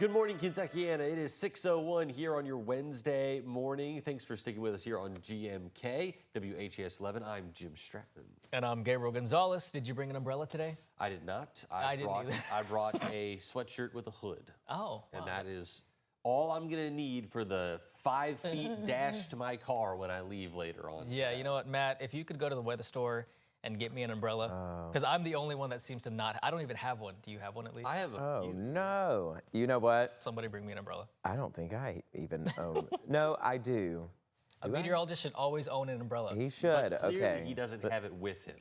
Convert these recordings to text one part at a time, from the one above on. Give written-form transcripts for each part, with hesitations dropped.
Good morning, Kentuckiana. It is 6:01 here on your Wednesday morning. Thanks for sticking with us here on GMK, WHAS11. I'm Jim Stratton. And I'm Gabriel Gonzalez. Did you bring an umbrella today? I did not. I didn't either. I brought a sweatshirt with a hood. Oh, And wow. that is all I'm going to need for the 5 feet dash to my car when I leave later on. Yeah, you know what, Matt? If you could go to the weather store and get me an umbrella, because I'm the only one that seems to not. I don't even have one. Do you have one at least? I have a Oh, few. no. You know what? Somebody bring me an umbrella. I don't think I even own. No, I do. A meteorologist should always own an umbrella. He should. But clearly Okay. he doesn't have it with him.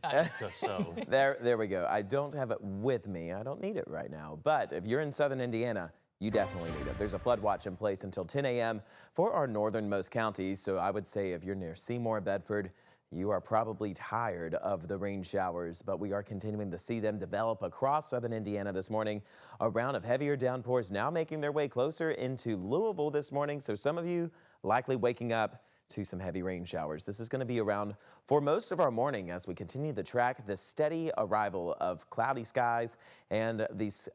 So There we go. I don't have it with me. I don't need it right now. But if you're in southern Indiana, you definitely need it. There's a flood watch in place until 10 a.m. for our northernmost counties. So I would say if you're near Seymour, Bedford, you are probably tired of the rain showers, but we are continuing to see them develop across southern Indiana this morning. A round of heavier downpours now making their way closer into Louisville this morning. So some of you likely waking up to some heavy rain showers. This is going to be around for most of our morning as we continue to track the steady arrival of cloudy skies and this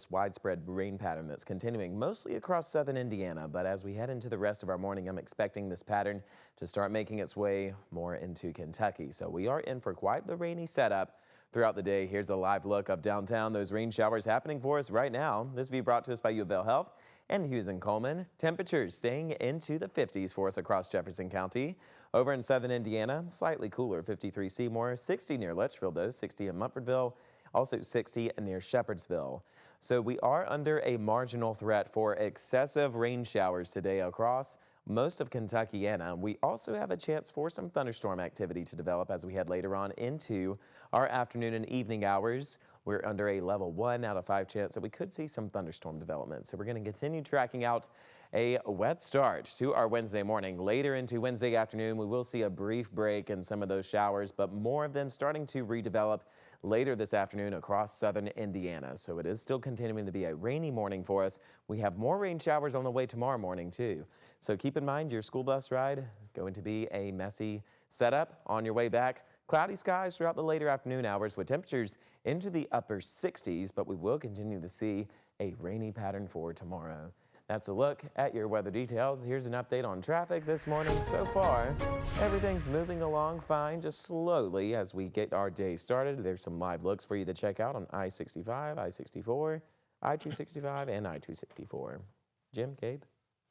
widespread rain pattern that's continuing mostly across southern Indiana. But as we head into the rest of our morning, I'm expecting this pattern to start making its way more into Kentucky. So we are in for quite the rainy setup throughout the day. Here's a live look of downtown. Those rain showers happening for us right now. This view brought to us by UofL Health and Hughes and Coleman. Temperatures staying into the 50s for us across Jefferson County. Over in southern Indiana, slightly cooler, 53 Seymour, 60 near Litchfield though, 60 in Mumfordville, also 60 near Shepherdsville. So we are under a marginal threat for excessive rain showers today across most of Kentuckiana. We also have a chance for some thunderstorm activity to develop as we head later on into our afternoon and evening hours. We're under a level 1 out of 5 chance that we could see some thunderstorm development. So we're going to continue tracking out a wet start to our Wednesday morning. Later into Wednesday afternoon, we will see a brief break in some of those showers, but more of them starting to redevelop later this afternoon across southern Indiana. So it is still continuing to be a rainy morning for us. We have more rain showers on the way tomorrow morning too. So keep in mind your school bus ride is going to be a messy setup on your way back. Cloudy skies throughout the later afternoon hours with temperatures into the upper 60s, but we will continue to see a rainy pattern for tomorrow. That's a look at your weather details. Here's an update on traffic this morning. So far, everything's moving along fine, just slowly as we get our day started. There's some live looks for you to check out on I-65, I-64, I-265, and I-264. Jim, Gabe?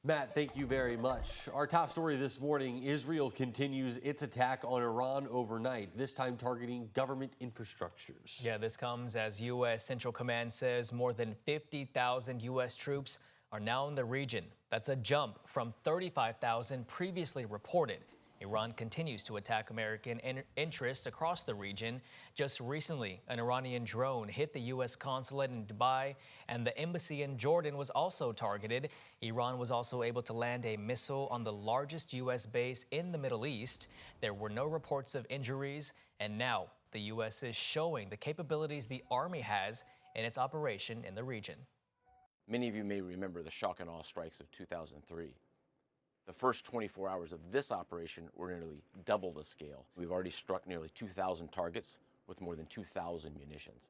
Matt, thank you very much. Our top story this morning, Israel continues its attack on Iran overnight, this time targeting government infrastructures. Yeah, this comes as U.S. Central Command says more than 50,000 U.S. troops are now in the region. That's a jump from 35,000 previously reported. Iran continues to attack American interests across the region. Just recently, an Iranian drone hit the U.S. consulate in Dubai, and the embassy in Jordan was also targeted. Iran was also able to land a missile on the largest U.S. base in the Middle East. There were no reports of injuries, and now the U.S. is showing the capabilities the Army has in its operation in the region. Many of you may remember the shock and awe strikes of 2003. The first 24 hours of this operation were nearly double the scale. We've already struck nearly 2,000 targets with more than 2,000 munitions.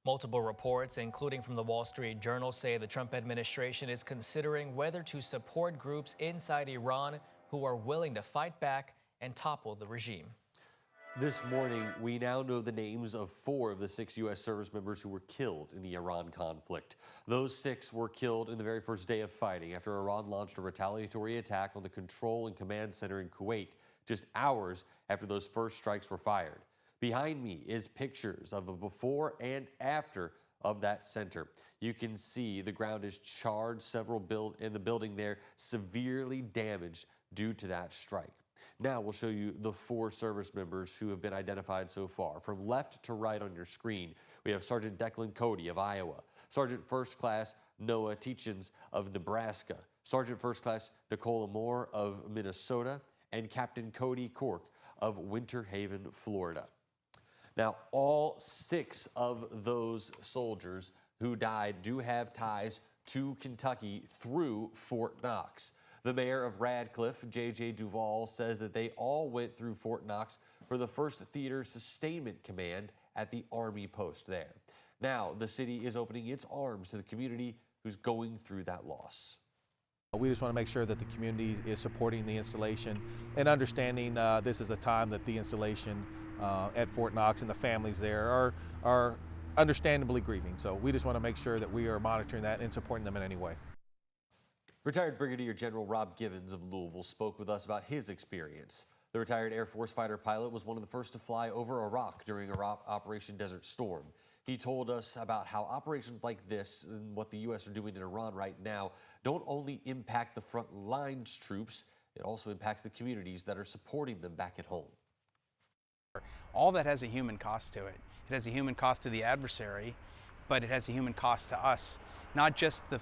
Multiple reports, including from the Wall Street Journal, say the Trump administration is considering whether to support groups inside Iran who are willing to fight back and topple the regime. This morning, we now know the names of 4 of the 6 U.S. service members who were killed in the Iran conflict. Those 6 were killed in the very first day of fighting after Iran launched a retaliatory attack on the control and command center in Kuwait just hours after those first strikes were fired. Behind me is pictures of a before and after of that center. You can see the ground is charred, several in the building there severely damaged due to that strike. Now we'll show you the 4 service members who have been identified so far. From left to right on your screen, we have Sergeant Declan Cody of Iowa, Sergeant First Class Noah Teachins of Nebraska, Sergeant First Class Nicola Moore of Minnesota, and Captain Cody Cork of Winter Haven, Florida. Now, all 6 of those soldiers who died do have ties to Kentucky through Fort Knox. The mayor of Radcliffe, J.J. Duvall, says that they all went through Fort Knox for the 1st Theater Sustainment Command at the Army post there. Now, the city is opening its arms to the community who's going through that loss. We just want to make sure that the community is supporting the installation and understanding this is a time that the installation at Fort Knox and the families there are understandably grieving. So we just want to make sure that we are monitoring that and supporting them in any way. Retired Brigadier General Rob Givens of Louisville spoke with us about his experience. The retired Air Force fighter pilot was one of the first to fly over Iraq during Operation Desert Storm. He told us about how operations like this and what the U.S. are doing in Iran right now don't only impact the front lines troops, it also impacts the communities that are supporting them back at home. All that has a human cost to it. It has a human cost to the adversary, but it has a human cost to us. Not just the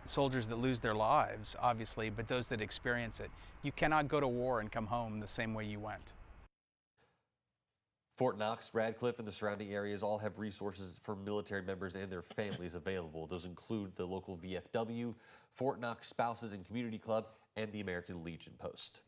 soldiers that lose their lives, obviously, but those that experience it. You cannot go to war and come home the same way you went. Fort Knox, Radcliffe, and the surrounding areas all have resources for military members and their families available. Those include the local VFW, Fort Knox Spouses and Community Club, and the American Legion Post.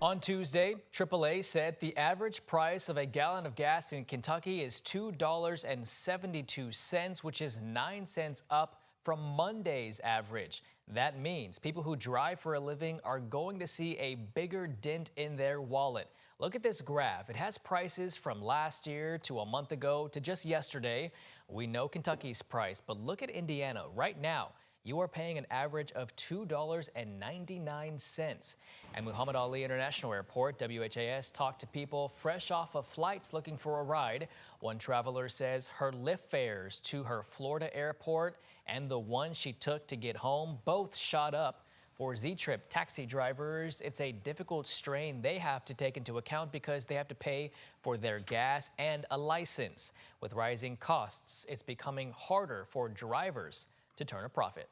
On Tuesday, AAA said the average price of a gallon of gas in Kentucky is $2.72, which is 9 cents up from Monday's average. That means people who drive for a living are going to see a bigger dent in their wallet. Look at this graph. It has prices from last year to a month ago to just yesterday. We know Kentucky's price, but look at Indiana. Right now, you are paying an average of $2.99. At Muhammad Ali International Airport, WHAS talked to people fresh off of flights looking for a ride. One traveler says her Lyft fares to her Florida airport and the one she took to get home both shot up. For Z-Trip taxi drivers, it's a difficult strain they have to take into account because they have to pay for their gas and a license. With rising costs, it's becoming harder for drivers to turn a profit.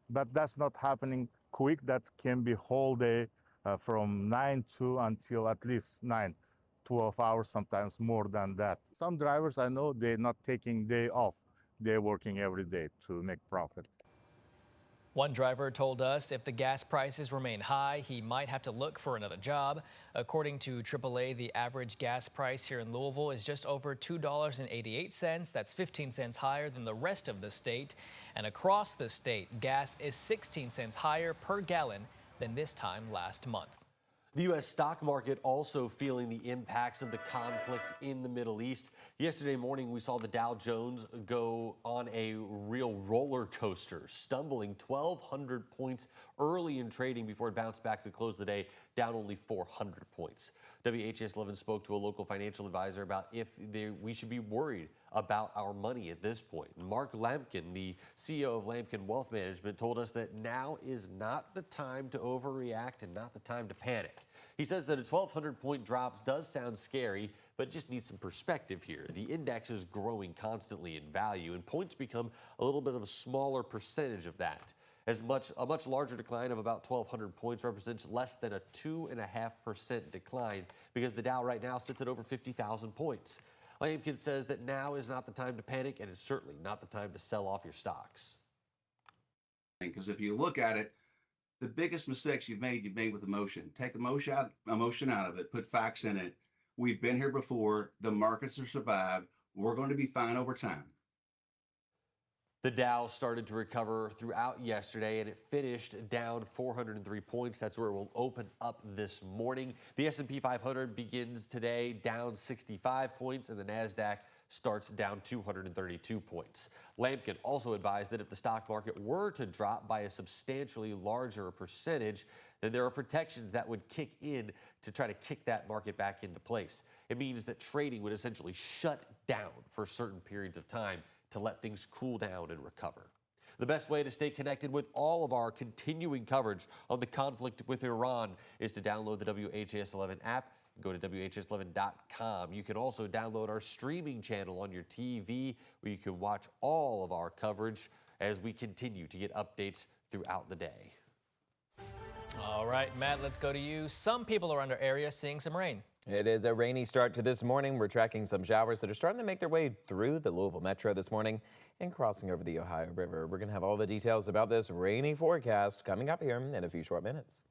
But that's not happening quick. That can be whole day from 9 to until at least 9, 12 hours, sometimes more than that. Some drivers I know, they're not taking day off. They're working every day to make profit. One driver told us if the gas prices remain high, he might have to look for another job. According to AAA, the average gas price here in Louisville is just over $2.88. That's 15 cents higher than the rest of the state. And across the state, gas is 16 cents higher per gallon than this time last month. The U.S. stock market also feeling the impacts of the conflict in the Middle East. Yesterday morning, we saw the Dow Jones go on a real roller coaster, stumbling 1,200 points early in trading before it bounced back to close the day, down only 400 points. WHAS11 spoke to a local financial advisor about if we should be worried about our money at this point. Mark Lampkin, the CEO of Lampkin Wealth Management, told us that now is not the time to overreact and not the time to panic. He says that a 1,200-point drop does sound scary, but it just needs some perspective here. The index is growing constantly in value, and points become a little bit of a smaller percentage of that. A much larger decline of about 1,200 points represents less than a 2.5% decline because the Dow right now sits at over 50,000 points. Lampkin says that now is not the time to panic, and it's certainly not the time to sell off your stocks. Because if you look at it, the biggest mistakes you've made with emotion. Take emotion out of it, put facts in it. We've been here before. The markets are survived. We're going to be fine over time. The Dow started to recover throughout yesterday, and it finished down 403 points. That's where it will open up this morning. The S&P 500 begins today down 65 points, and the NASDAQ starts down 232 points. Lampkin also advised that if the stock market were to drop by a substantially larger percentage, then there are protections that would kick in to try to kick that market back into place. It means that trading would essentially shut down for certain periods of time to let things cool down and recover. The best way to stay connected with all of our continuing coverage on the conflict with Iran is to download the WHAS11 app. Go to WHAS11.com. You can also download our streaming channel on your TV where you can watch all of our coverage as we continue to get updates throughout the day. All right, Matt, let's go to you. Some people around our area seeing some rain. It is a rainy start to this morning. We're tracking some showers that are starting to make their way through the Louisville Metro this morning and crossing over the Ohio River. We're going to have all the details about this rainy forecast coming up here in a few short minutes.